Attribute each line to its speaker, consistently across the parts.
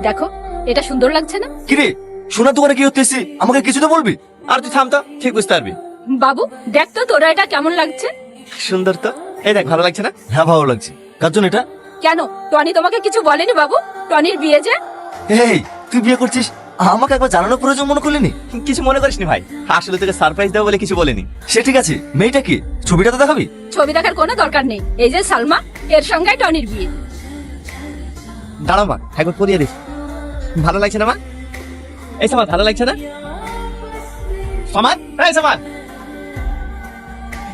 Speaker 1: দেখো এটা সুন্দর লাগছে না?
Speaker 2: কিরে সোনার দোকানে কি হতেছি, আমাকে কিছু তো বলবি? আর তুই থাম তো, ঠিক বুঝতে পারবি।
Speaker 1: বাবু দেখ তো তোরা এটা কেমন লাগছে?
Speaker 2: সুন্দর তো, এই দেখ ভালো লাগছে না? হ্যাঁ ভালো লাগছে। কার জন্য এটা?
Speaker 1: কেন টনি তোমাকে কিছু বলেনি বাবু? টনির বিয়ে যে।
Speaker 2: এই তুই বিয়ে করছিস, আমাকে একবার জানানোর প্রয়োজন মনে করলিনি? কিছু মনে করিসনি ভাই, আসলে তোকে সারপ্রাইজ দেবো বলে কিছু বলেনি। সে ঠিক আছে, মেয়েটা কি, ছবিটা তো দেখাবি?
Speaker 1: ছবি দেখার কোনো দরকার নেই, এই যে সালমা, এর সঙ্গে টনির বিয়ে।
Speaker 2: দাঁড়া মা, একবার পরিয়ে দিস। ভালো লাগছে না মা? এই সামান ভালো লাগছে না? সামান, এই সামান,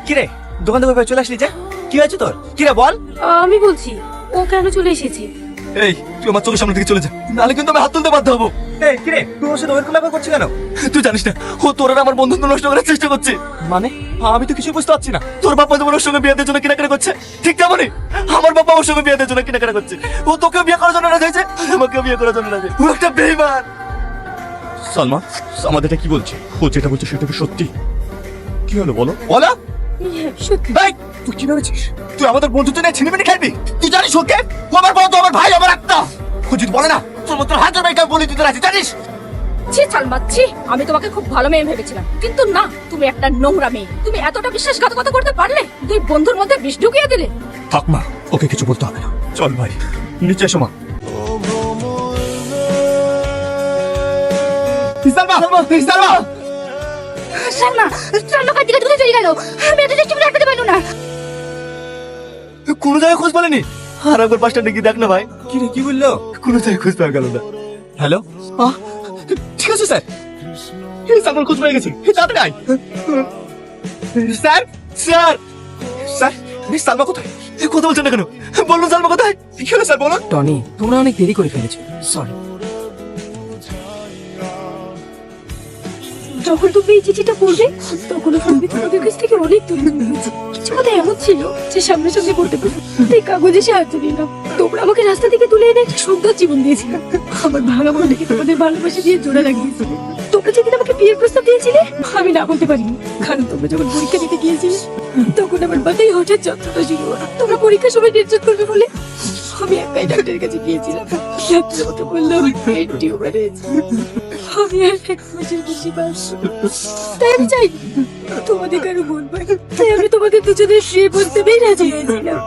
Speaker 2: কিরে দোকান থেকে চলে আসলি যে, কি হয়েছে তোর? কিরে বল।
Speaker 1: আমি বলছি ও কেন চলে এসেছে?
Speaker 2: এই তুই আমার চোখের সামনে থেকে চলে যা, নাহলে কিন্তু আমি হাত তুলতে বাধ্য হবো। এই কিরে তুই ওর সাথে ওরকম ব্যাপার করছিস কেন? তুই জানিস না ও তোর আর আমার বন্ধুত্ব নষ্ট করার চেষ্টা করছে। মানে আমি তো কিছু বুঝতে পারছি না। তোর বাবা যেমন ওর সঙ্গে বিয়ে দেওয়ার জন্য কেনাকাটা করছে, ঠিক তেমনই আমার বাবা ওর সঙ্গে বিয়ে দেওয়ার জন্য কেনাকাটা করছে। ও তোকে বিয়ে করার জন্য রাজি হয়েছে, আমাকে বিয়ে করার জন্য রাজি। ও একটা বেঈমান। সালমা, আমাদের এটা কি বলছে? ও যেটা বলছে সেটা কি সত্যি? কি হলো বলো বলো।
Speaker 1: সত্যি।
Speaker 2: এই, তুই কি ভেবেছিস তুই আমাদের বন্ধুত্ব নিয়ে ছিনিমিনি খেলবি? তুই জানিস ওকে, ও আমার বন্ধু, আমার ভাই, আমার আত্মা। ও যদি বলে না তোর মতো হাজার ভাইকে বলে দিতে রাজি, জানিস?
Speaker 1: ছি সালমা ছি, আমি তোমাকে খুব ভালো মেয়ে ভেবেছিলাম, কিন্তু না, তুমি একটা নোংরা মেয়ে। তুমি এতটা বিশ্বাসঘাতকতা করতে পারলে? দুই বন্ধুর মধ্যে বিষ ঢুকিয়ে দিলে।
Speaker 2: থাক মা, ওকে কিছু বলতে হবে না। চল ভাই নিচে এসো মা। সালমা, সালমা,
Speaker 1: সালমা, সালমা কার দিকে দূরে চলে গেল। আমি এত দেখছি বলে আটকাতে পারলো না।
Speaker 2: কোনো জায়গায় খোঁজ পেলেনি? আর একবার পাঁচটা ডেকে দেখ না ভাই। কি রে কি বললো? কোনো জায়গায় খোঁজ পাওয়া গেল না। হ্যালো, ঠিক আছে স্যার, সালমার খোঁজ পেয়ে গেছি, তাড়াতাড়ি আয়। স্যার স্যার স্যার, সালমা কোথায়? কথা বলছেন না কেন? বলুন সালমা কোথায়? কি হলো স্যার বলুন।
Speaker 3: টনি, তোমরা অনেক দেরি করে ফেলেছো, সরি।
Speaker 1: যখন তুমি এই চিঠিটা পড়বে তখন আমি তোমাদের কাছ থেকে অনেক দূরে চলে গেছি। কিছু কথা এমন ছিল যে সামনে সামনে বলতে পারি। এই কাগজে সাহায্য নিলাম, তোমরা আমাকে রাস্তা থেকে তুলে এনে একটা সুন্দর জীবন দিয়েছিলে। আমার ভাঙা মনটাকে তোমাদের ভালোবাসা দিয়ে জোড়া লাগিয়েছিলে। তোমরা যেদিন আমাকে বিয়ের প্রস্তাব দিয়েছিলে আমি না বলতে পারিনি, কারণ তোমরা যখন পরীক্ষা দিতে গিয়েছিলে তখন আমার মাথায় হঠাৎ যন্ত্রণা শুরু হলো। তোমরা পরীক্ষার সময় নির্যাত করবে বলে আমি একাই ডাক্তারের কাছে গিয়েছিলাম। ডাক্তার আমাকে বললো আমার ব্রেন টিউমার হয়েছে। আমি আর এক মাসের বেশি বাঁচবো না। তাই আমি চাই তোমাদের কারো মন পাই, তাই আমি তোমাদের দুজনের শুয়ে বসতে রাজি হয়েছিলাম।